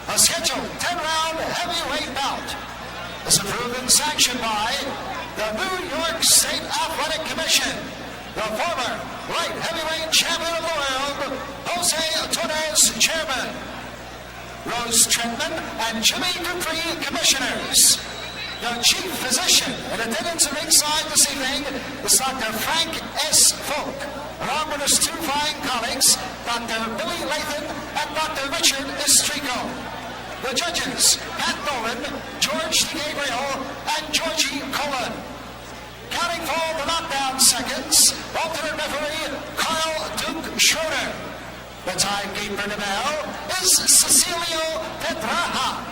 A scheduled 10-round heavyweight bout is approved and sanctioned by the New York State Athletic Commission, the former light heavyweight champion of the world, Jose Torres, chairman, Rose Trentman and Jimmy Dupree, commissioners. The chief physician in attendance at ringside this evening is Dr. Frank S. Folk, along with his two fine colleagues, Dr. Billy Lathan and Dr. Richard Estrico. The judges, Pat Nolan, George DeGabriel, and Georgie Colon. Counting for the knockdown seconds, alternate referee Carl Duke Schroeder. The timekeeper to bell is Cecilio Pedraja.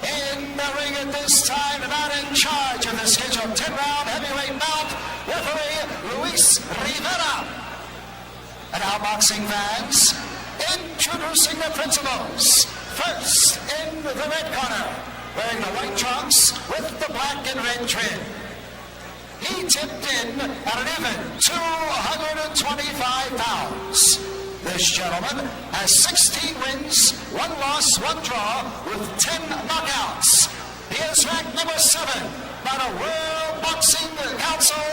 In the ring at this time, not in charge of the scheduled 10-round heavyweight bout, referee Luis Rivera. And our boxing fans, introducing the principals. First, in the red corner, wearing the white trunks with the black and red trim. He tipped in at an even 225 pounds. This gentleman has 16 wins, 1 loss, 1 draw, with 10 knockouts. He is ranked number 7 by the World Boxing Council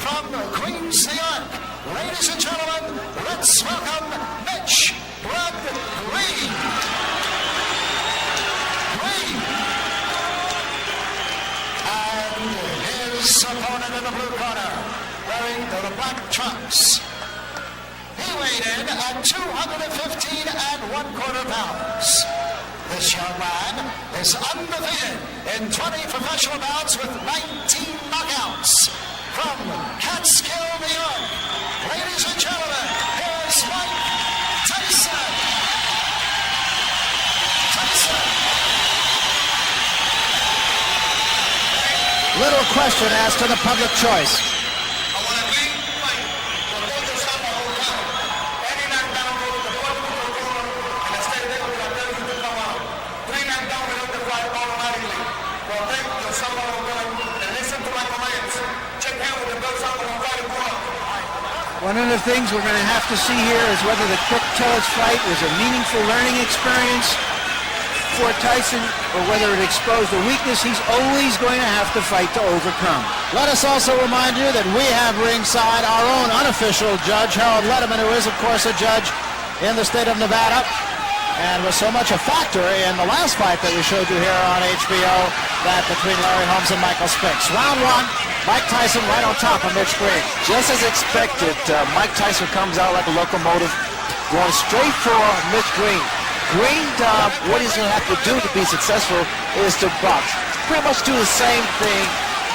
from Queens, New York. Ladies and gentlemen, let's welcome Mitch Blood Green. And his opponent in the blue corner, wearing the black trunks. He weighed in at 215 1/4 pounds. This young man is undefeated in 20 professional bouts with 19 knockouts. From Catskill, New York, ladies and gentlemen, here's Mike Tyson. Little question as to the public choice. One of the things we're going to have to see here is whether the Crook Tillage fight was a meaningful learning experience for Tyson or whether it exposed a weakness he's always going to have to fight to overcome. Let us also remind you that we have ringside our own unofficial judge, Harold Letterman, who is, of course, a judge in the state of Nevada and was so much a factor in the last fight that we showed you here on HBO, that between Larry Holmes and Michael Spinks. Round 1. Mike Tyson right on top of Mitch Green. Just as expected, Mike Tyson comes out like a locomotive, going straight for Mitch Green. Green, what he's going to have to do to be successful is to box. Pretty much do the same thing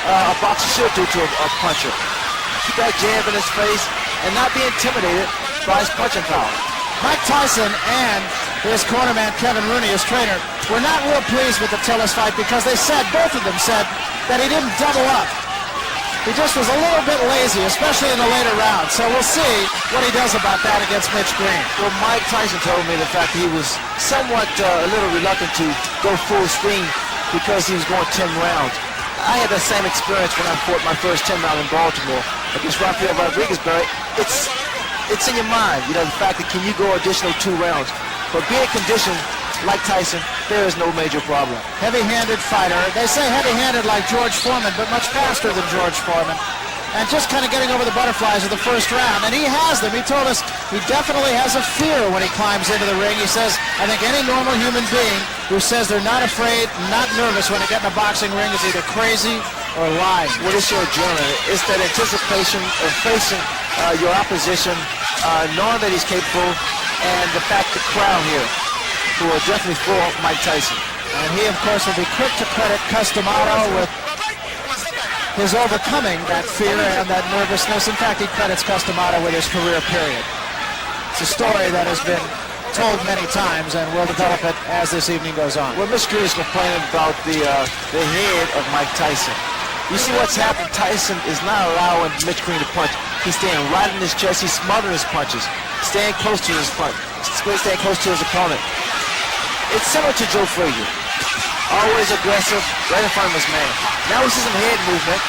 a boxer should do to a puncher. Keep that jab in his face and not be intimidated by his punching power. Mike Tyson and his cornerman Kevin Rooney, his trainer, were not real pleased with the Tillis fight because both of them said that he didn't double up. He just was a little bit lazy, especially in the later rounds. So we'll see what he does about that against Mitch Green. Well, Mike Tyson told me the fact that he was somewhat a little reluctant to go full steam because he was going 10 rounds. I had that same experience when I fought my first 10 round in Baltimore against Rafael Rodriguez, Barry. It's in your mind, you know, the fact that can you go additional 2 rounds. But being conditioned like Tyson, there is no major problem. Heavy-handed fighter. They say heavy-handed like George Foreman, but much faster than George Foreman. And just kind of getting over the butterflies of the first round. And he has them. He told us he definitely has a fear when he climbs into the ring. He says, I think any normal human being who says they're not afraid, not nervous when they get in a boxing ring is either crazy or lying. What is your adrenaline? It's that anticipation of facing your opposition, knowing that he's capable, and the fact the crowd here who are definitely for Mike Tyson. And he, of course, will be quick to credit Customato with his overcoming that fear and that nervousness. In fact, he credits Customato with his career period. It's a story that has been told many times, and we'll develop it as this evening goes on. Well, Mitch Green is complaining about the head of Mike Tyson. You see what's happened? Tyson is not allowing Mitch Green to punch. He's staying right in his chest. He's smothering his punches, staying close to his punch, staying close to his opponent. It's similar to Joe Frazier. Always aggressive, right in front of his man. Now we see some head movement.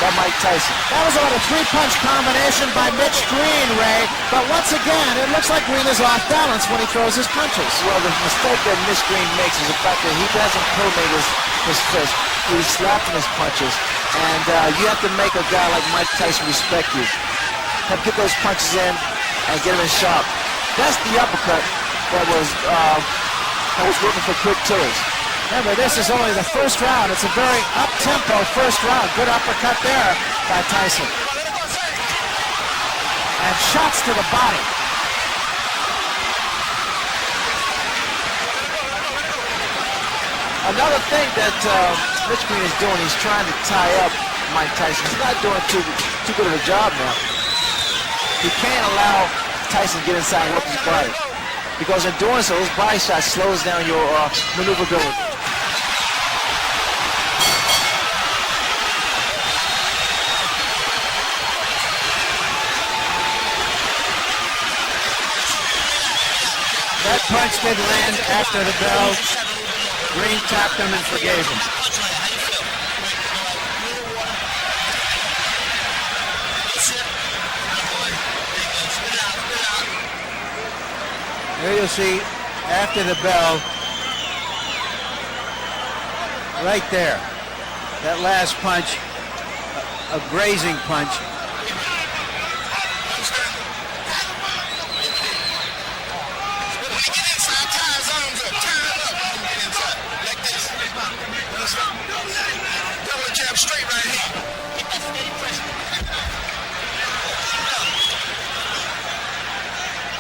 by Mike Tyson. That was about a three-punch combination by Mitch Green, Ray. But once again, it looks like Green is off balance when he throws his punches. Well, the mistake that Mitch Green makes is the fact that he doesn't coordinate his fist. He's slapping his punches. And you have to make a guy like Mike Tyson respect you. Have to get those punches in and get them in sharp. That's the uppercut that was working for quick tillers. Remember, this is only the first round. It's a very up-tempo first round. Good uppercut there by Tyson. And shots to the body. Another thing that Mitch Green is doing, he's trying to tie up Mike Tyson. He's not doing too good of a job now. He can't allow Tyson to get inside and work his body. Because in doing so, his body shot slows down your maneuverability. That punch did land after the bell. Green tapped him and forgave him. There you'll see, after the bell, right there, that last punch, a grazing punch.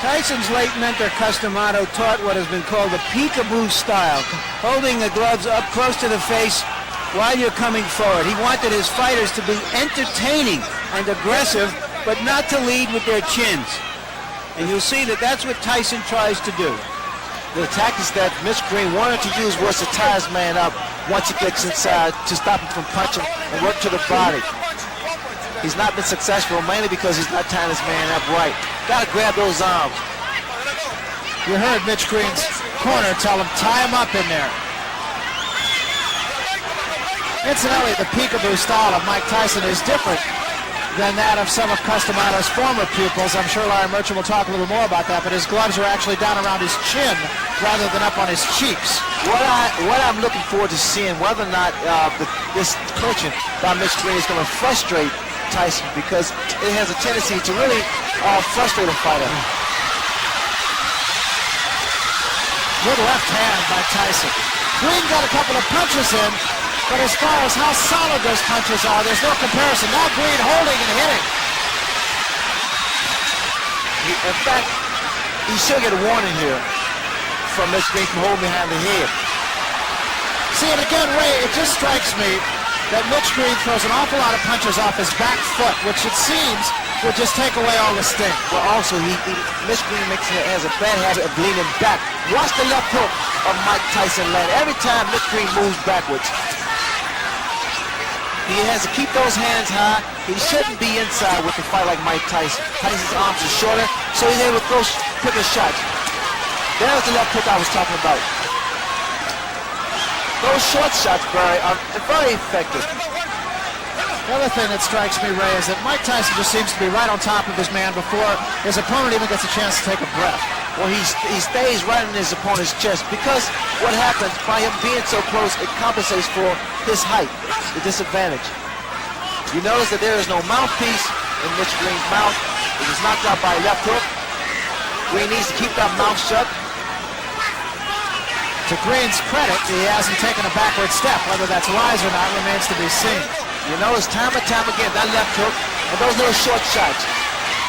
Tyson's late mentor, Customato, taught what has been called the peekaboo style, holding the gloves up close to the face while you're coming forward. He wanted his fighters to be entertaining and aggressive, but not to lead with their chins. And you'll see that that's what Tyson tries to do. The tactics that Mitch Green wanted to use was to tie his man up once he gets inside to stop him from punching and work to the body. He's not been successful, mainly because he's not tying his man up right. Got to grab those arms. You heard Mitch Green's corner tell him, tie him up in there. Incidentally, the peekaboo style of Mike Tyson is different than that of some of Customato's former pupils. I'm sure Larry Merchant will talk a little more about that, but his gloves are actually down around his chin rather than up on his cheeks. What I'm looking forward to seeing, whether or not this clinching by Mitch Green is going to frustrate Tyson, because it has a tendency to really frustrate a fighter. Good left hand by Tyson. Green got a couple of punches in, but as far as how solid those punches are, there's no comparison. Now Green holding and hitting. In fact, he should get a warning here from Mitch Green from holding behind the head. See, and again, Ray, it just strikes me that Mitch Green throws an awful lot of punches off his back foot, which it seems would just take away all the sting. Well, also, Mitch Green has a bad habit of leaning back. Watch the left hook of Mike Tyson land. Every time Mitch Green moves backwards, he has to keep those hands high. He shouldn't be inside with a fight like Mike Tyson. Tyson's arms are shorter, so he's able to throw quicker shots. There's the left hook I was talking about. Those short shots, Barry, are very effective. The other thing that strikes me, Ray, is that Mike Tyson just seems to be right on top of his man before his opponent even gets a chance to take a breath. Well, he stays right in his opponent's chest, because what happens by him being so close, it compensates for his height, the disadvantage. You notice that there is no mouthpiece in Mitch Green's mouth. It is knocked out by a left hook. Green needs to keep that mouth shut. To Green's credit, he hasn't taken a backward step. Whether that's wise or not remains to be seen. You notice time and time again, that left hook and those little short shots.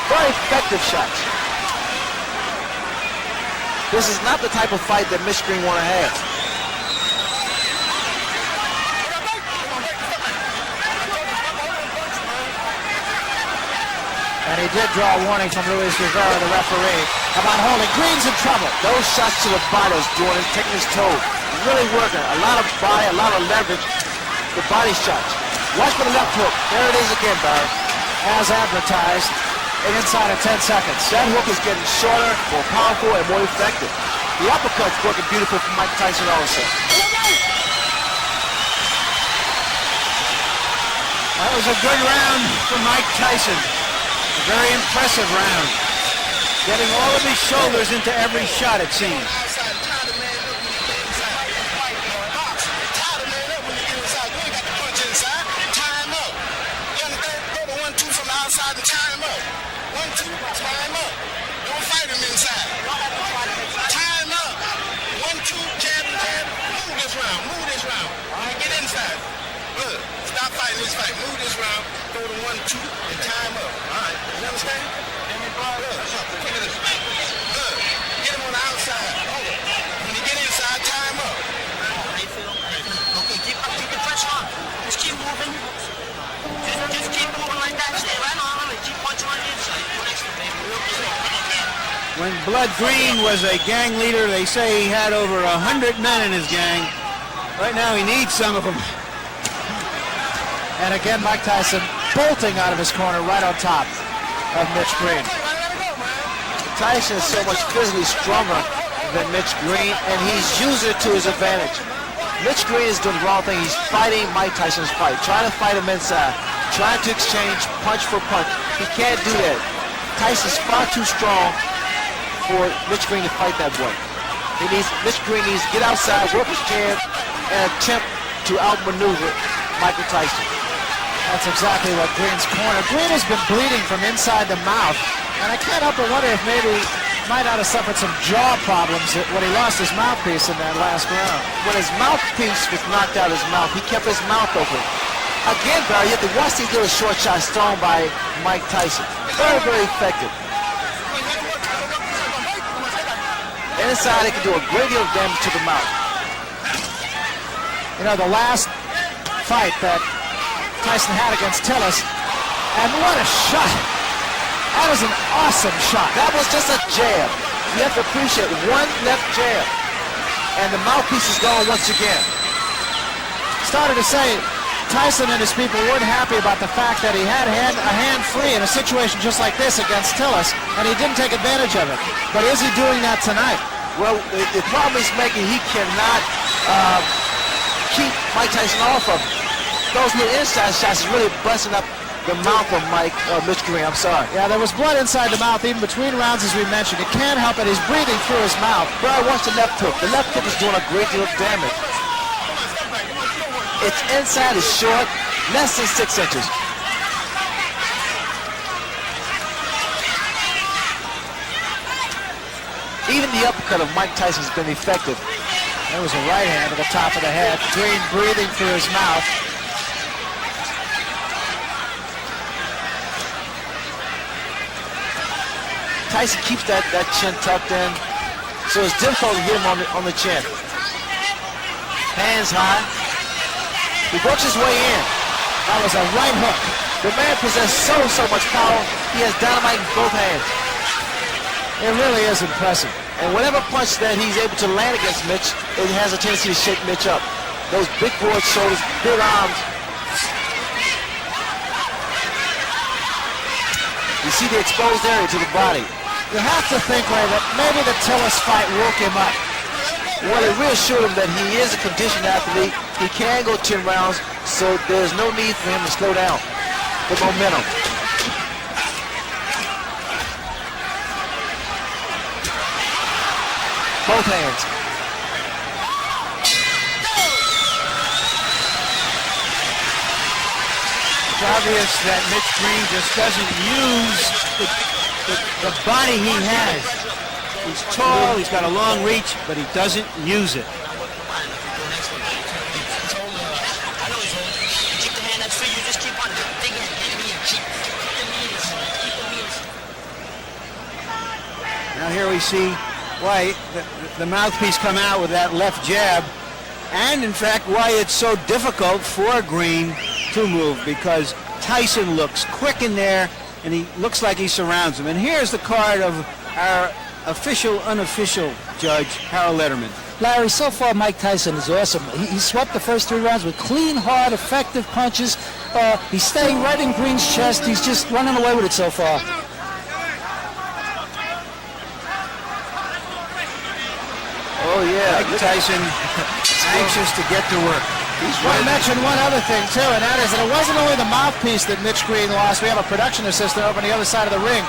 Very effective shots. This is not the type of fight that Mitch Green want to have. And he did draw a warning from Luis Rivera, the referee, about holding. Green's in trouble. Those shots to the body is doing it, taking his toe. Really working. A lot of body, a lot of leverage. The body shots. Watch for the left hook. There it is again, Barry. As advertised, and inside of 10 seconds. That hook is getting shorter, more powerful, and more effective. The uppercut's working beautiful for Mike Tyson also. That was a good round for Mike Tyson. A very impressive round. Getting all of his shoulders into every shot, it seems. Outside and tie him up. 1, 2, tie him up. Don't fight him inside. Tie him up. 1, 2, jab and jab. Move this round. Move this round. Get inside. Look, stop fighting this fight. Move this round. Go to 1, 2, and tie him up. All right. You understand? Look, look at this. Look, get him on the outside. Hold it. When you get inside, tie him up. Okay, keep the pressure on. Just keep moving. Just keep moving like that. Stay right on and keep punching on the inside. When Blood Green was a gang leader, they say he had over 100 men in his gang. Right now he needs some of them. And again, Mike Tyson bolting out of his corner right on top of Mitch Green. Tyson is so much physically stronger than Mitch Green, and he's using it to his advantage. Mitch Green is doing the wrong thing. He's fighting Mike Tyson's fight, trying to fight him inside, trying to exchange punch for punch. He can't do that. Tyson's far too strong for Mitch Green to fight that way. Mitch Green needs to get outside, work his jab, and attempt to outmaneuver Michael Tyson. That's exactly what Green's corner. Green has been bleeding from inside the mouth, and I can't help but wonder if maybe might not have suffered some jaw problems when he lost his mouthpiece in that last round. When his mouthpiece was knocked out of his mouth, he kept his mouth open. Again, Barry, you have to watch these little short shots thrown by Mike Tyson. Very, very effective. Inside, it can do a great deal of damage to the mouth. You know, the last fight that Tyson had against Tillis, and what a shot. That was an awesome shot. That was just a jab. You have to appreciate one left jab. And the mouthpiece is gone once again. Started to say Tyson and his people weren't happy about the fact that he had a hand free in a situation just like this against Tillis, and he didn't take advantage of it. But is he doing that tonight? Well, the problem he's making, he cannot keep Mike Tyson off of him. Those little inside shots is really busting up the mouth of Mitch Green. I'm sorry. Yeah, there was blood inside the mouth even between rounds, as we mentioned. You can't help it. He's breathing through his mouth. Brad wants the left hook. The left hook is doing a great deal of damage. Its inside is short, less than 6 inches. Even the uppercut of Mike Tyson has been effective. There was a right hand at the top of the head. Green breathing through his mouth. Tyson keeps that chin tucked in, so it's difficult to hit him on the chin. Hands high. He works his way in. That was a right hook. The man possesses so much power. He has dynamite in both hands. It really is impressive. And whatever punch that he's able to land against Mitch, it has a tendency to shake Mitch up. Those big broad shoulders, big arms. You see the exposed area to the body. You have to think, Ray, that maybe the Tillis fight woke him up. Well, it reassured him that he is a conditioned athlete. He can go 10 rounds, so there's no need for him to slow down the momentum. Both hands. It's obvious that Mitch Green just doesn't use the body he has. He's tall, he's got a long reach, but he doesn't use it. Keep the hand that's free. You just keep on digging. Keep the knees. Keep the knees. Now here we see why the mouthpiece come out with that left jab, and in fact why it's so difficult for Green to move, because Tyson looks quick in there and he looks like he surrounds him. And here's the card of our official, unofficial judge, Harold Letterman. Larry, so far Mike Tyson is awesome. He swept the first 3 rounds with clean, hard, effective punches. He's staying right in Green's chest. He's just running away with it so far. Oh, yeah. Mike Tyson anxious to get to work. I want to mention one other thing, too, and that is that it wasn't only the mouthpiece that Mitch Green lost. We have a production assistant over on the other side of the ring.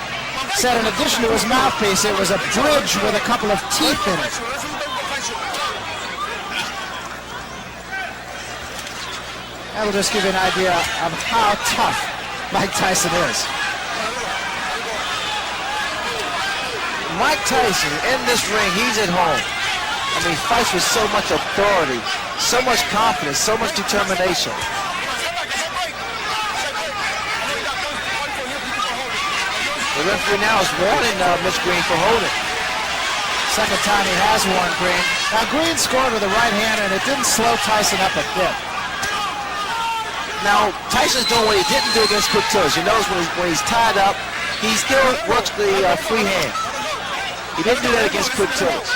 Said in addition to his mouthpiece, it was a bridge with a couple of teeth in it. That will just give you an idea of how tough Mike Tyson is. Mike Tyson, in this ring, he's at home. I mean, he fights with so much authority, so much confidence, so much determination. The referee now is warning Mitch Green for holding. Second time he has warned Green. Now, Green scored with the right hand, and it didn't slow Tyson up a bit. Now, Tyson's doing what he didn't do against Quick Tillis. You notice when he's tied up, he still works the free hand. He didn't do that against Quick Tillis.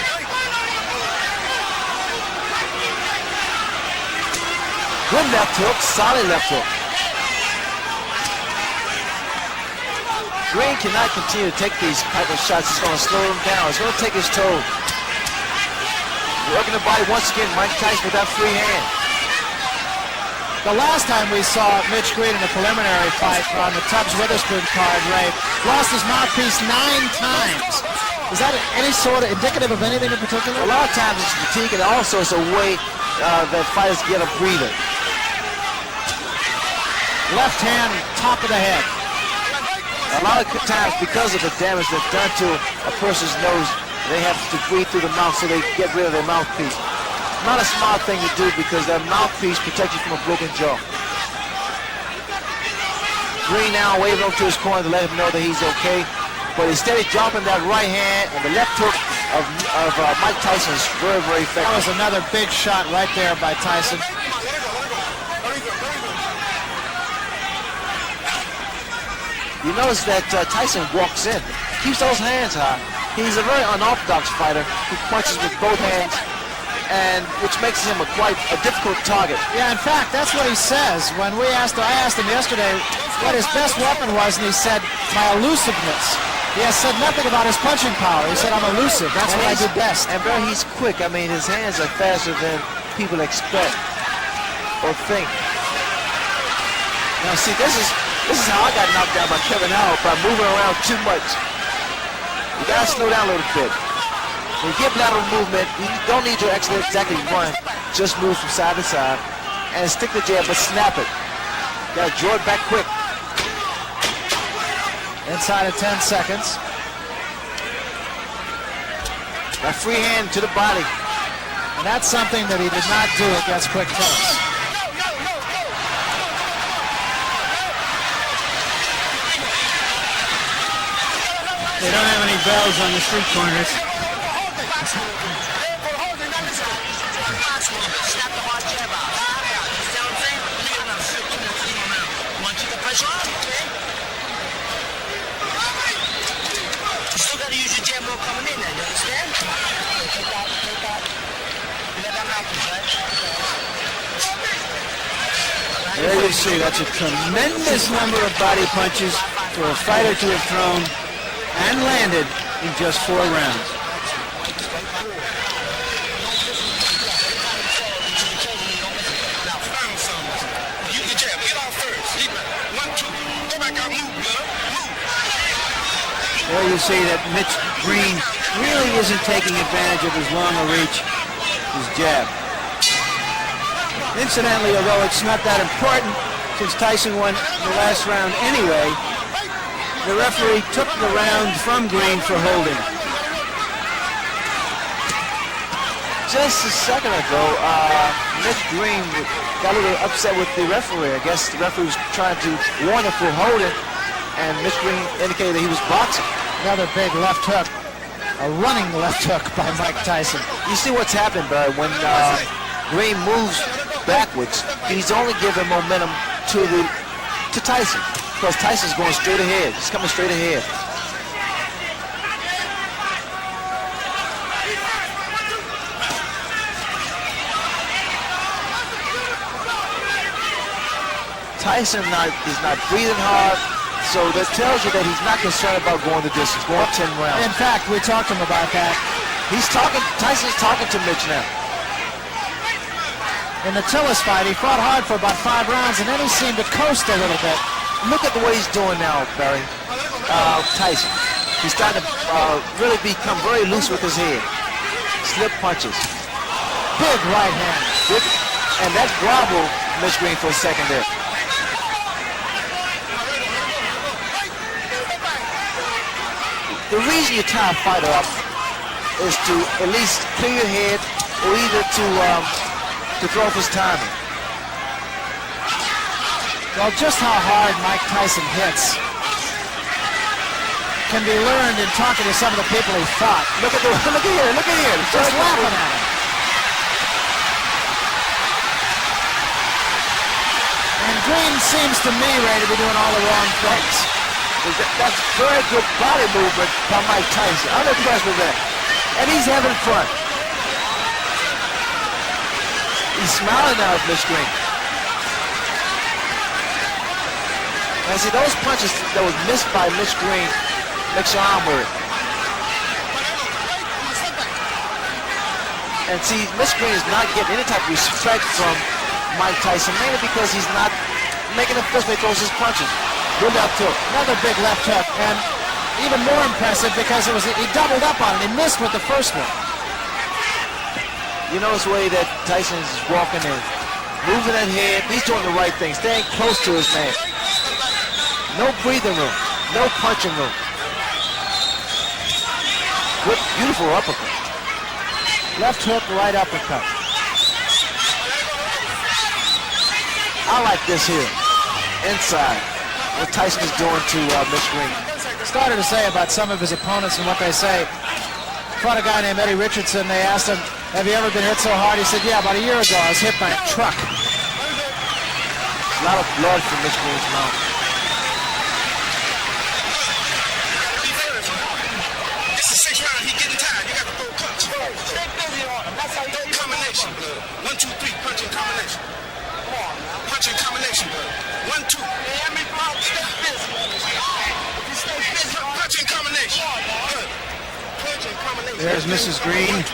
Good left hook, solid left hook. Green cannot continue to take these type of shots. It's going to slow him down. It's going to take his toll. Working the body once again, Mike Tyson with that free hand. The last time we saw Mitch Green in a preliminary fight on the Tubbs-Witherspoon card, Ray, lost his mouthpiece 9 times. Is that any sort of indicative of anything in particular? A lot of times it's fatigue, and also it's a way that fighters get a breather. Left hand, top of the head. A lot of times, because of the damage that's done to a person's nose, they have to breathe through the mouth so they get rid of their mouthpiece. Not a smart thing to do because that mouthpiece protects you from a broken jaw. Green now waving over to his corner to let him know that he's okay. But instead of dropping that right hand, and the left hook of Mike Tyson is very, very effective. That was another big shot right there by Tyson. You notice that Tyson walks in, keeps those hands high. He's a very unorthodox fighter who punches with both hands, and which makes him quite a difficult target. Yeah, in fact, that's what he says. When I asked him yesterday what his best weapon was, and he said, my elusiveness. He has said nothing about his punching power. He said, I'm elusive. That's what I do best. And bro, he's quick. I mean, his hands are faster than people expect or think. Now, see, this is how I got knocked down by Kevin Howard, by moving around too much. You gotta slow down a little bit. When you get lateral movement, you don't need to actually exactly run. Just move from side to side and stick the jab, but snap it. You gotta draw it back quick. Inside of 10 seconds. That free hand to the body. And that's something that he did not do against Quick Tillis. They don't have any bells on the street corners. You still got to use your jab more coming in there, you understand? Take that. You let that mouthpiece, right? There you see, that's a tremendous number of body punches for a fighter to have thrown and landed in just 4 rounds. There you see that Mitch Green really isn't taking advantage of his longer reach, his jab. Incidentally, although it's not that important, since Tyson won the last round anyway, the referee took the round from Green for holding. Just a second ago, Mitch Green got a little upset with the referee. I guess the referee was trying to warn him for holding, and Mitch Green indicated that he was boxing. Another big left hook. A running left hook by Mike Tyson. You see what's happening, Barry, when Green moves backwards, he's only giving momentum to Tyson, because Tyson's going straight ahead. He's coming straight ahead. Tyson is not breathing hard, so that tells you that he's not concerned about going the distance, going 10 rounds. In fact, we talked to him about that. Tyson's talking to Mitch now. in the Tillis fight. He fought hard for about 5 rounds, and then he seemed to coast a little bit. Look at the way he's doing now, Barry. Tyson. He's starting to really become very loose with his head. Slip punches. Big right hand. And that gobbled Mitch Green for a second there. The reason you tie a fighter up is to at least clear your head, or either to throw off his timing. Well, just how hard Mike Tyson hits can be learned in talking to some of the people he fought. Look at here. Just laughing at him. And Green seems to me ready to be doing all the wrong things. That's very good body movement by Mike Tyson. I'm impressed with that. And he's having fun. He's smiling now at Mitch Green. And see, those punches that was missed by Mitch Green makes your arm hurt. And see, Mitch Green is not getting any type of respect from Mike Tyson, mainly because he's not making a fist when he throws his punches. Good left hook. Another big left hook, and even more impressive because he doubled up on it. He missed with the first one. You notice the way that Tyson is walking in, moving that head. He's doing the right thing, staying close to his man. No breathing room, no punching room. Good, beautiful uppercut. Left hook, right uppercut. I like this here, inside. What Tyson is doing to Mitch Green. Started to say about some of his opponents and what they say. Fought a guy named Eddie Richardson. They asked him, have you ever been hit so hard? He said, yeah, about a year ago I was hit by a truck. A lot of blood from Mitch Green's mouth. This is 6 round. He getting tired. You got to throw punch. Stay busy on him. That's how you do combination. 1, 2, 3. Punching combination. Punching combination. 1, 2. Punching combination. Punching combination. There's Mrs. Green.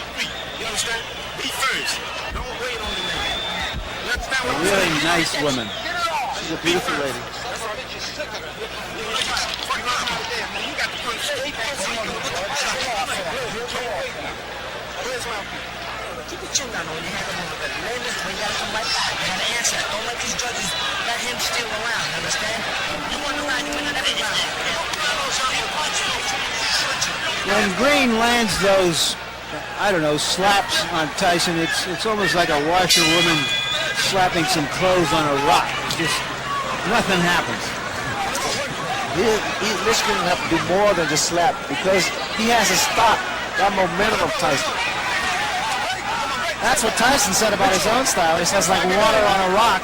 You understand? Be first. Don't wait on the man. A really nice woman. She's a beautiful lady. Keep your chin down when you handle him with it. When you gotta come right back. You gotta answer that. Don't let these judges let him steal around. Understand? You want to ride, you win every round. When Green lands those, I don't know, slaps on Tyson, it's almost like a washerwoman slapping some clothes on a rock. It's just, nothing happens. Mitch Green will have to do more than just slap because he has to stop that momentum of Tyson. That's what Tyson said about his own style. He says like water on a rock,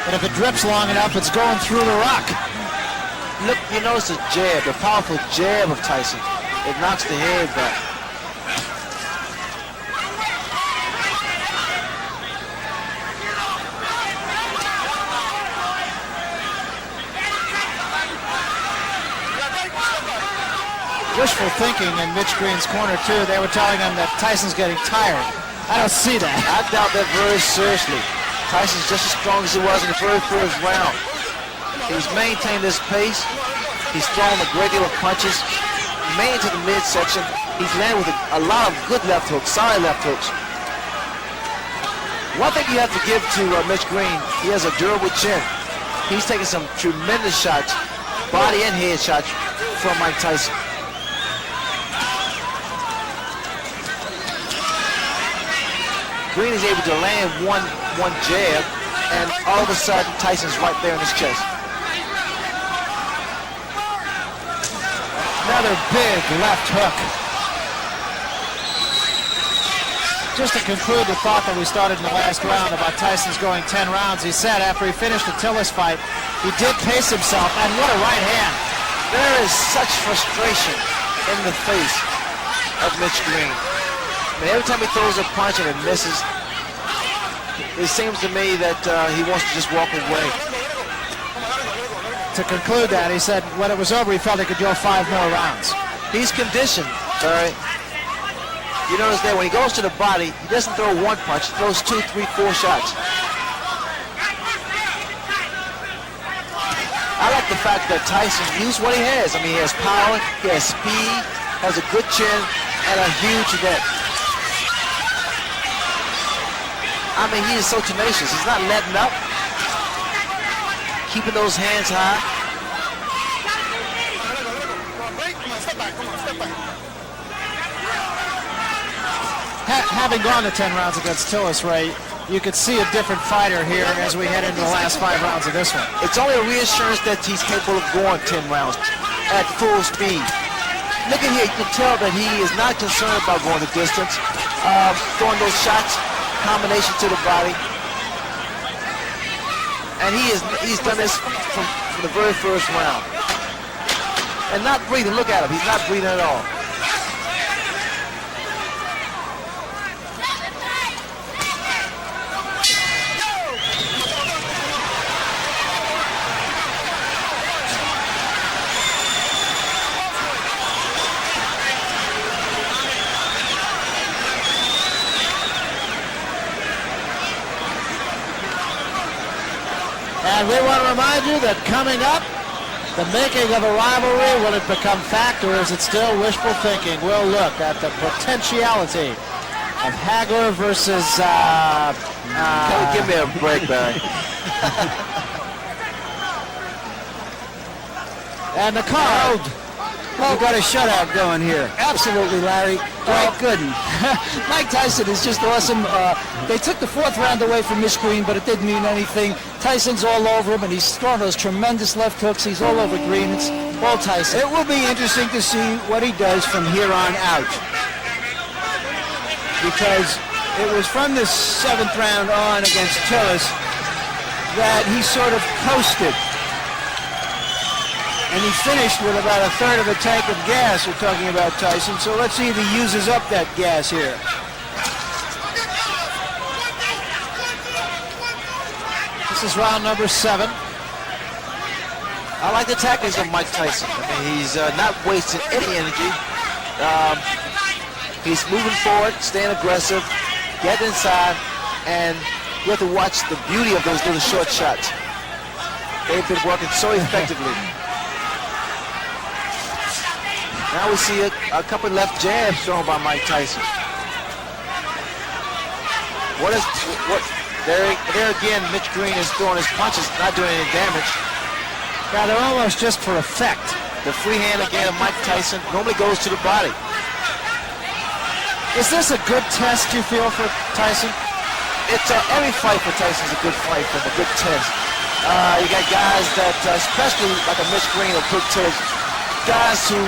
and if it drips long enough, it's going through the rock. Look, you notice the jab, the powerful jab of Tyson. It knocks the head back. Wishful thinking in Mitch Green's corner, too. They were telling him that Tyson's getting tired. I don't see that. I doubt that very seriously. Tyson's just as strong as he was in the very first round. He's maintained this pace. He's thrown a great deal of punches, mainly to the midsection. He's landed with a lot of good left hooks, solid left hooks. One thing you have to give to Mitch Green, he has a durable chin. He's taking some tremendous shots, body and head shots from Mike Tyson. Green is able to land one jab, and all of a sudden Tyson's right there in his chest. Another big left hook. Just to conclude the thought that we started in the last round about Tyson's going 10 rounds, he said after he finished the Tillis fight, he did pace himself, and what a right hand. There is such frustration in the face of Mitch Green. I mean, every time he throws a punch and it misses, it seems to me that he wants to just walk away. To conclude that, he said when it was over, he felt he could go 5 more rounds. He's conditioned, all right? You notice that when he goes to the body, he doesn't throw one punch, he throws 2, 3, 4 shots. I like the fact that Tyson used what he has. I mean, he has power, he has speed, has a good chin, and a huge neck. I mean, he is so tenacious. He's not letting up. Keeping those hands high. Having gone to 10 rounds against Tillis, Ray, you could see a different fighter here as we head into the last 5 rounds of this one. It's only a reassurance that he's capable of going 10 rounds at full speed. Look at here, you can tell that he is not concerned about going the distance, throwing those shots, combination to the body. And he's done this from the very first round. And not breathing, look at him, he's not breathing at all. And we want to remind you that coming up, the making of a rivalry, will it become fact or is it still wishful thinking? We'll look at the potentiality of Hagler versus... Give me a break, Barry. And the card. We've got a shutout going here. Absolutely, Larry. My goodness. Mike Tyson is just awesome. They took the 4th round away from Mitch Green, but it didn't mean anything. Tyson's all over him, and he's throwing those tremendous left hooks. He's all over Green. It's all Tyson. It will be interesting to see what he does from here on out. Because it was from the 7th round on against Tillis that he sort of coasted. And he finished with about a third of a tank of gas. We're talking about Tyson. So let's see if he uses up that gas here. This is round number 7. I like the tactics of Mike Tyson. I mean, he's not wasting any energy. He's moving forward, staying aggressive, getting inside, and you have to watch the beauty of those little short shots. They've been working so effectively. Now we see a couple left jabs thrown by Mike Tyson. There again, Mitch Green is throwing his punches, not doing any damage. Yeah, they're almost just for effect. The free hand again of Mike Tyson normally goes to the body. Is this a good test, you feel, for Tyson? It's every fight for Tyson is a good fight and a good test. You got guys that, especially like a Mitch Green or Quick Tillis, guys who,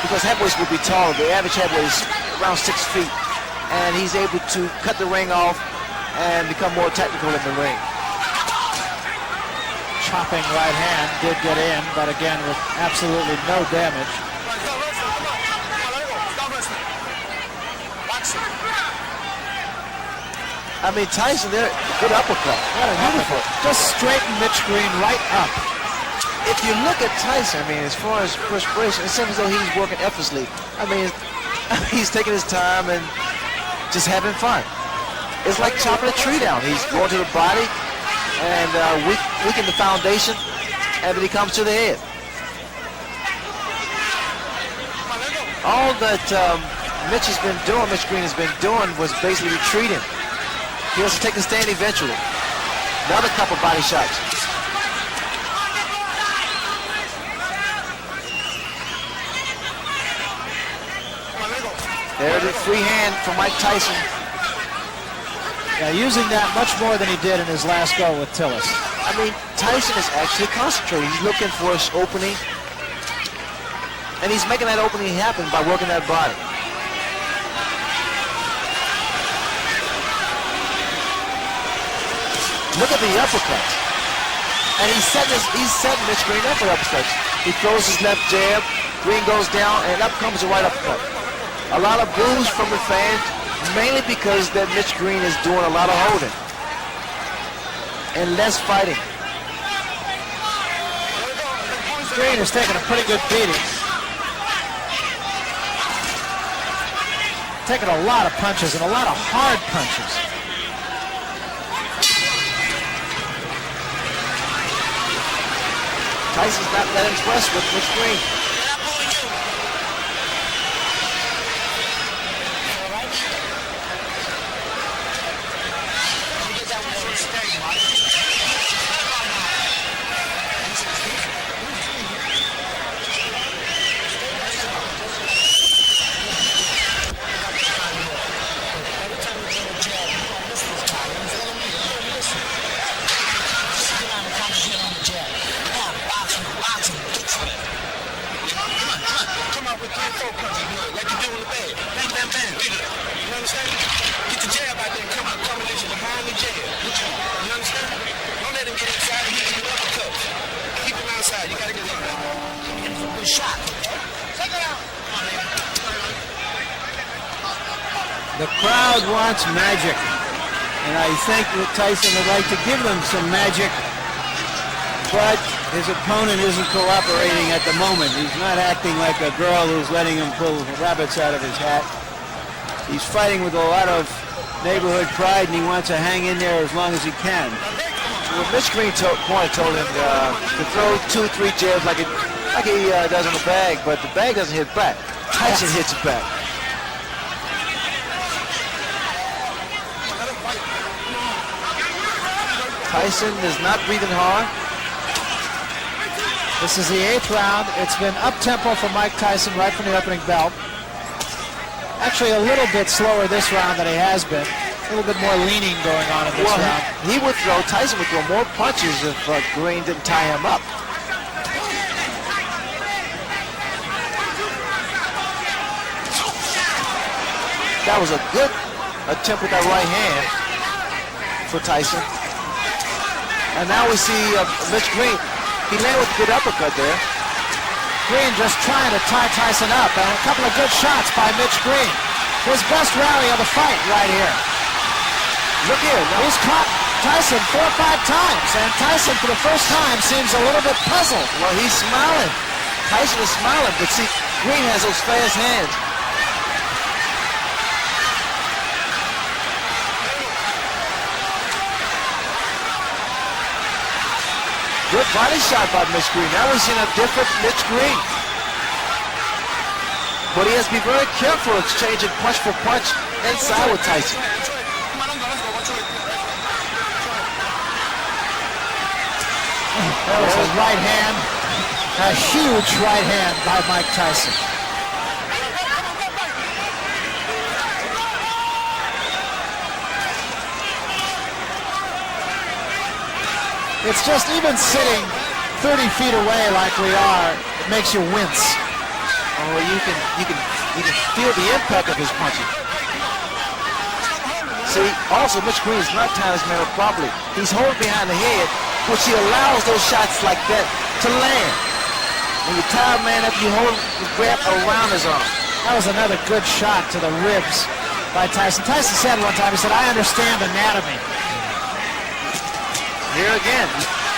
because heavyweights will be taller, the average heavyweight is around 6 feet, and he's able to cut the ring off and become more technical in the ring. Chopping right hand did get in, but again with absolutely no damage. I mean, Tyson there, good uppercut. What an uppercut. Just straighten Mitch Green right up. If you look at Tyson, I mean, as far as perspiration, it seems as though he's working effortlessly. I mean, he's taking his time and just having fun. It's like chopping a tree down. He's going to the body and weaken the foundation, and then he comes to the head. All that Mitch Green has been doing was basically retreating. He has to take the stand eventually. Another couple body shots. There's a free hand from Mike Tyson. Yeah, using that much more than he did in his last go with Tillis. I mean, Tyson is actually concentrating. He's looking for his opening. And he's making that opening happen by working that body. Look at the uppercuts. And he's setting Mitch Green up for uppercuts. He throws his left jab, Green goes down, and up comes the right uppercut. A lot of boos from the fans, mainly because that Mitch Green is doing a lot of holding and less fighting. Green is taking a pretty good beating. Taking a lot of punches and a lot of hard punches. Tyson's not that impressed with Mitch Green. The crowd wants magic, and I think that Tyson would like to give them some magic, but his opponent isn't cooperating at the moment. He's not acting like a girl who's letting him pull rabbits out of his hat. He's fighting with a lot of neighborhood pride, and he wants to hang in there as long as he can. Well, Mitch Green told him to throw 2-3 jabs like he does on the bag, but the bag doesn't hit back. Tyson hits it back. Tyson is not breathing hard. This is the 8th round. It's been up-tempo for Mike Tyson right from the opening bell. Actually, a little bit slower this round than he has been. A little bit more leaning going on in this round. Tyson would throw more punches if Green didn't tie him up. That was a good attempt with that right hand for Tyson. And now we see Mitch Green. He landed with a good uppercut there. Green just trying to tie Tyson up, and a couple of good shots by Mitch Green. His best rally of the fight right here. Look here. He's caught Tyson 4 or 5 times, and Tyson for the first time seems a little bit puzzled. Well, he's smiling. Tyson is smiling, but see, Green has those fast hands. Good body shot by Mitch Green. Now we're seeing a different Mitch Green. But he has to be very careful exchanging punch for punch inside with Tyson. That was his right hand. A huge right hand by Mike Tyson. It's just even sitting 30 feet away like we are, it makes you wince. Oh, you can feel the impact of his punching. See, also Mitch Green is not tying his man up properly. He's holding behind the head, which he allows those shots like that to land. When you tie a man up, you hold the grab around his arm. That was another good shot to the ribs by Tyson. Tyson said one time, he said, "I understand anatomy." Here again.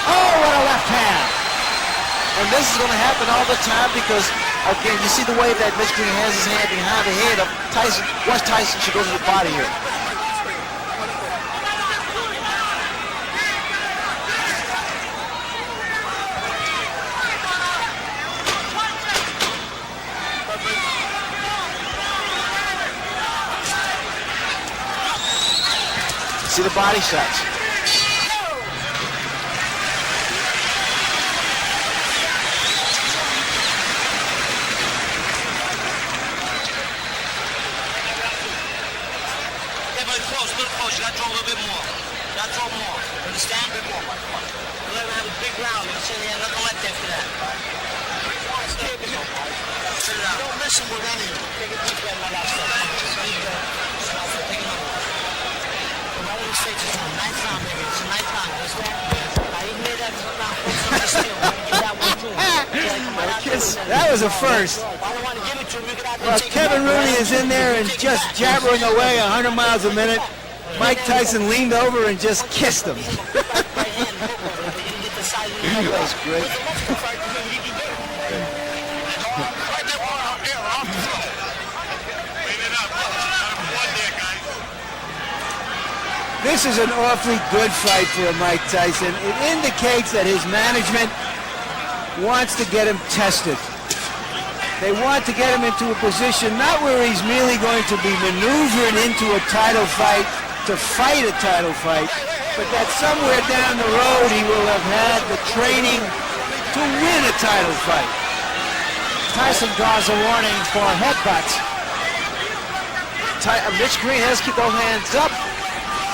Oh, what a left hand. And this is going to happen all the time because, again, you see the way that Mitch Green has his hand behind the head of Tyson. Watch Tyson should go to the body here. See the body shots. You gotta throw a little bit more. You gotta throw more. Understand? A bit more. We're gonna have a big round. You see, yeah, nothing left after that. Don't listen with any of them. Take a deep breath, my last step. Take another one. Right in the straight to the ninth round, baby. It's a ninth round. Understand? I even made that round for steal. Give that one to him. That was a first. Well, Kevin Rooney is in there and just jabbering away 100 miles a minute. Mike Tyson leaned over and just kissed him. That was great. This is an awfully good fight for Mike Tyson. It indicates that his management wants to get him tested. They want to get him into a position not where he's merely going to be maneuvered into a title fight to fight a title fight, but that somewhere down the road he will have had the training to win a title fight. Tyson draws a warning for headbutts. Mitch Green has to keep those hands up,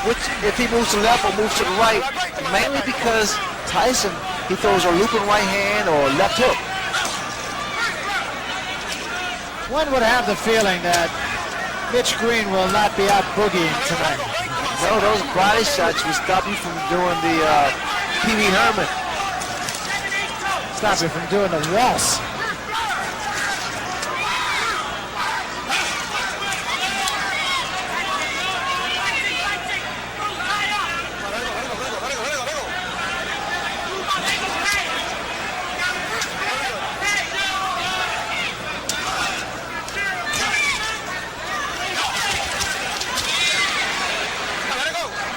which if he moves to the left or moves to the right, mainly because Tyson, he throws a looping right hand or left hook. One would have the feeling that Mitch Green will not be out boogieing tonight. No, those body shots will stop you from doing the Pee Wee Herman. Stop you from doing the waltz.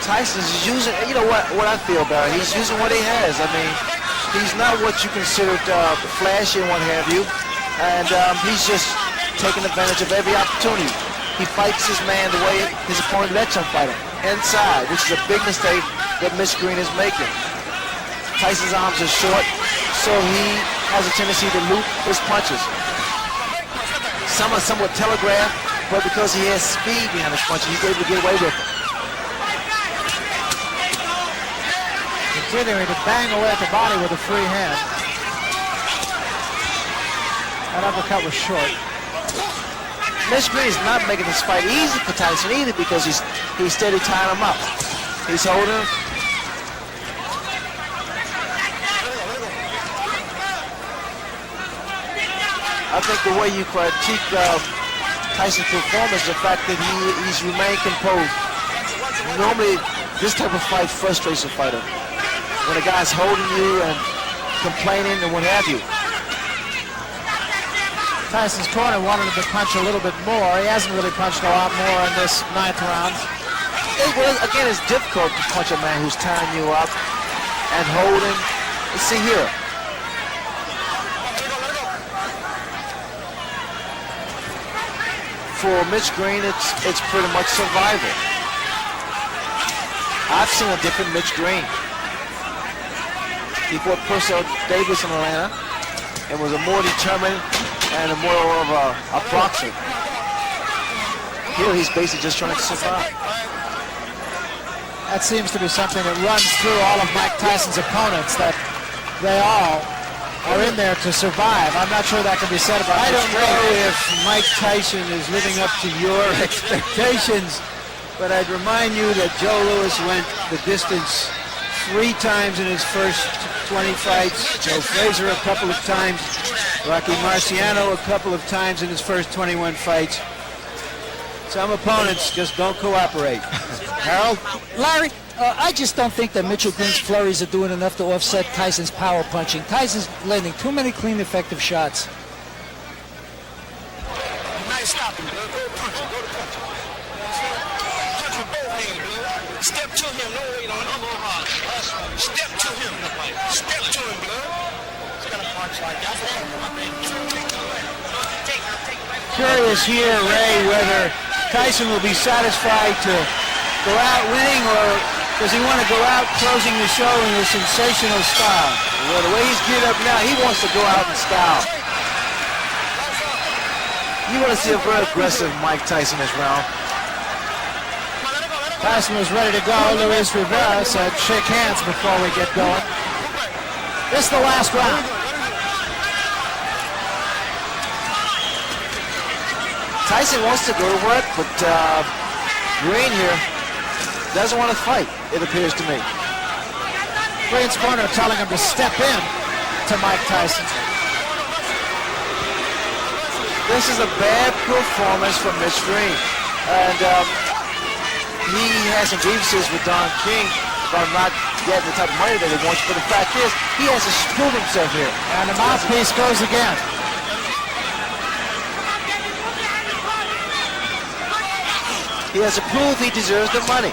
Tyson's using, you know what I feel about it, he's using what he has. I mean, he's not what you considered flashy and what have you, and he's just taking advantage of every opportunity. He fights his man the way his opponent lets him fight him, inside, which is a big mistake that Mitch Green is making. Tyson's arms are short, so he has a tendency to loop his punches. Some are somewhat telegraphed, but because he has speed behind his punches, he's able to get away with it. Continuing to bang away at the body with a free hand. That uppercut was short. Mitch Green is not making this fight easy for Tyson either because he's steady tying him up. He's holding him. I think the way you critique Tyson's performance is the fact that he's remained composed. Normally, this type of fight frustrates a fighter. When a guy's holding you and complaining and what have you. Tyson's corner wanted him to punch a little bit more. He hasn't really punched a lot more in this 9th round. Again, it's difficult to punch a man who's tying you up and holding. Let's see here. For Mitch Green, it's pretty much survival. I've seen a different Mitch Green. He fought Purcell Davis in Atlanta and was a more determined and a more of a boxer. Here he's basically just trying to survive. That seems to be something that runs through all of Mike Tyson's opponents, that they all are in there to survive. I'm not sure that can be said about I Mitch don't Green. know if Mike Tyson is living up to your expectations, but I'd remind you that Joe Louis went the distance 3 times in his first 20 fights, Joe Frazier a couple of times, Rocky Marciano a couple of times in his first 21 fights. Some opponents just don't cooperate. Harold? Larry, I just don't think that Mitchell Green's flurries are doing enough to offset Tyson's power punching. Tyson's landing too many clean, effective shots. Nice stopping, bro. Go punch him. Go to punch him. Punch with both hands, bro. Step to him. No wait on him. Step to him. Step to him, bro. He's gonna punch like that. Curious here, Ray, whether Tyson will be satisfied to go out winning, or does he want to go out closing the show in a sensational style? Well, the way he's geared up now, he wants to go out in style. You want to see a very aggressive Mike Tyson this round. Tyson was ready to go. Luis Rivera said, shake hands before we get going. This is the last round. Tyson wants to go to work, but Green here doesn't want to fight, it appears to me. Green's corner telling him to step in to Mike Tyson. This is a bad performance from Mitch Green. And he has some grievances with Don King about not getting the type of money that he wants. But the fact is, he has to prove himself here. And the mouthpiece goes again. He has to prove he deserves the money.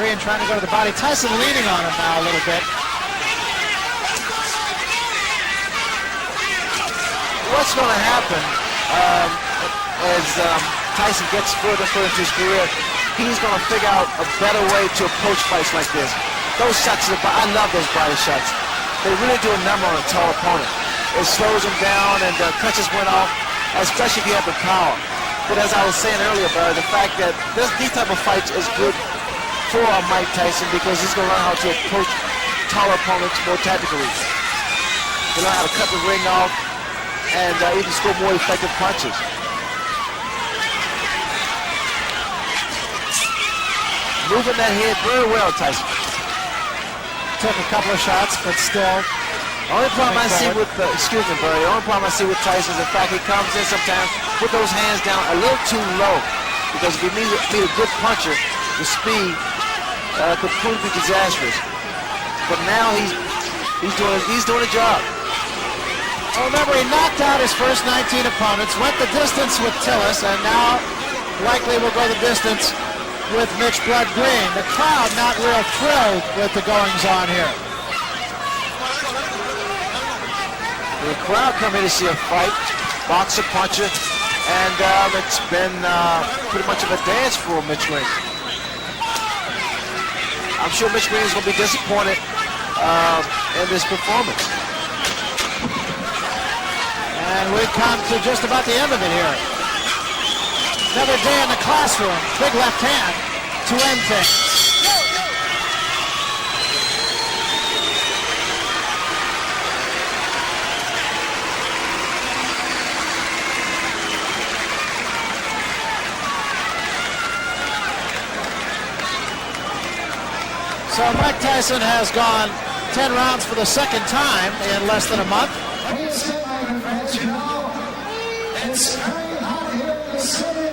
Green trying to go to the body. Tyson leaning on him now a little bit. What's going to happen as Tyson gets further and further into his career, he's going to figure out a better way to approach fights like this. Those shots, I love those body shots. They really do a number on a tall opponent. It slows him down and punches went off, especially if you have the power. But as I was saying earlier, Barry, the fact that these type of fights is good for Mike Tyson because he's going to learn how to approach taller opponents more tactically. He'll learn how to cut the ring off and even score more effective punches. Moving that head very well, Tyson. Took a couple of shots, but still. Only problem I see with, excuse me, Barry, the only problem I see with Tyson is the fact he comes in sometimes with those hands down a little too low. Because if you meet a good puncher, the speed could prove to be disastrous. But now he's doing a job. Well, remember, he knocked out his first 19 opponents, went the distance with Tillis, and now likely will go the distance with Mitch Blood Green. The crowd not real thrilled with the goings-on here. The crowd come here to see a fight, boxer, puncher, and it's been pretty much of a dance for Mitch Green. I'm sure Mitch Green is going to be disappointed in this performance. And we've come to just about the end of it here. Another day in the classroom. Big left hand to end things. So Mike Tyson has gone 10 rounds for the second time in less than a month. It's very hot here in the city.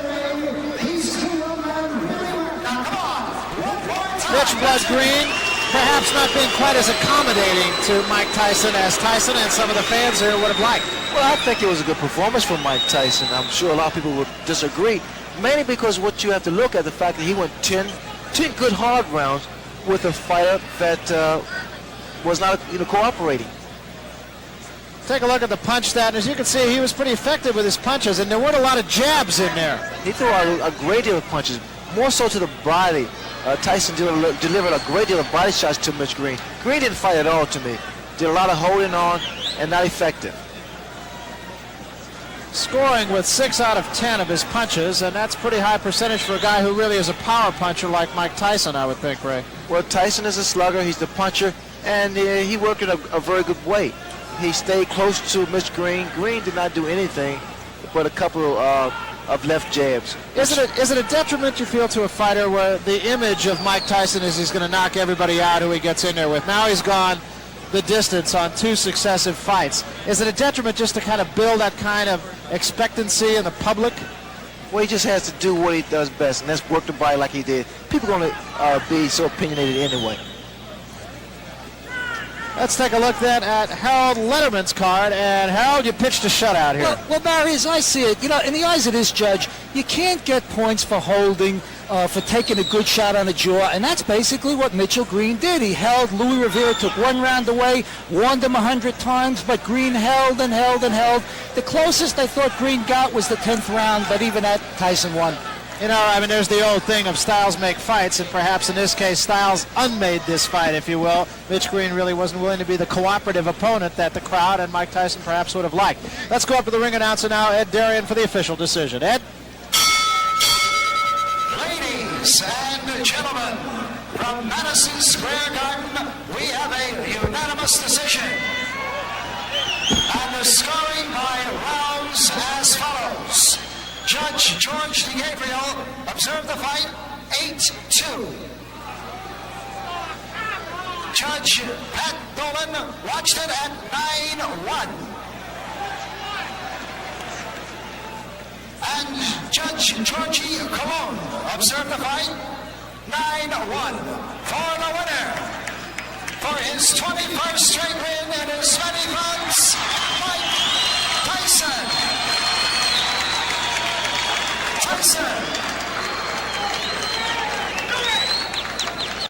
These two men really... Now, come on. Mitch Blood Green perhaps not being quite as accommodating to Mike Tyson as Tyson and some of the fans here would have liked. Well, I think it was a good performance from Mike Tyson. I'm sure a lot of people would disagree, mainly because what you have to look at the fact that he went 10 good hard rounds with a fighter that was not cooperating. Take a look at the punch stat. As you can see, he was pretty effective with his punches, and there weren't a lot of jabs in there. He threw out a great deal of punches, more so to the body. Tyson delivered a great deal of body shots to Mitch Green. Green didn't fight at all to me. Did a lot of holding on and not effective. Scoring with 6 out of 10 of his punches, and that's pretty high percentage for a guy who really is a power puncher like Mike Tyson, I would think, Ray. Well, Tyson is a slugger. He's the puncher, and he worked in a very good way. He stayed close to Mitch Green. Green did not do anything but a couple of left jabs. Is it a detriment, you feel, to a fighter where the image of Mike Tyson is he's going to knock everybody out who he gets in there with? Now he's gone the distance on 2 successive fights. Is it a detriment just to kind of build that kind of expectancy in the public? Well, he just has to do what he does best, and that's work the body like he did. People are going to be so opinionated anyway. Let's take a look then at Harold Letterman's card. And Harold, you pitched a shutout here. Well, Barry, as I see it, in the eyes of this judge, you can't get points for holding, for taking a good shot on the jaw, and that's basically what Mitchell Green did. He held. Louis Rivera took 1 round away, warned him 100 times, but Green held and held and held. The closest I thought Green got was the 10th round, but even that, Tyson won. There's the old thing of styles make fights, and perhaps in this case, Styles unmade this fight, if you will. Mitch Green really wasn't willing to be the cooperative opponent that the crowd and Mike Tyson perhaps would have liked. Let's go up to the ring announcer now, Ed Darian, for the official decision. Ed? Ladies and gentlemen, from Madison Square Garden, we have a unanimous decision. And the scoring by rounds as follows. Judge George DeGabriel observed the fight 8-2. Judge Pat Dolan watched it at 9-1. And Judge Georgie Colon observed the fight 9-1 for the winner. For his 21st straight win and his many fights, Mike Tyson. Tyson.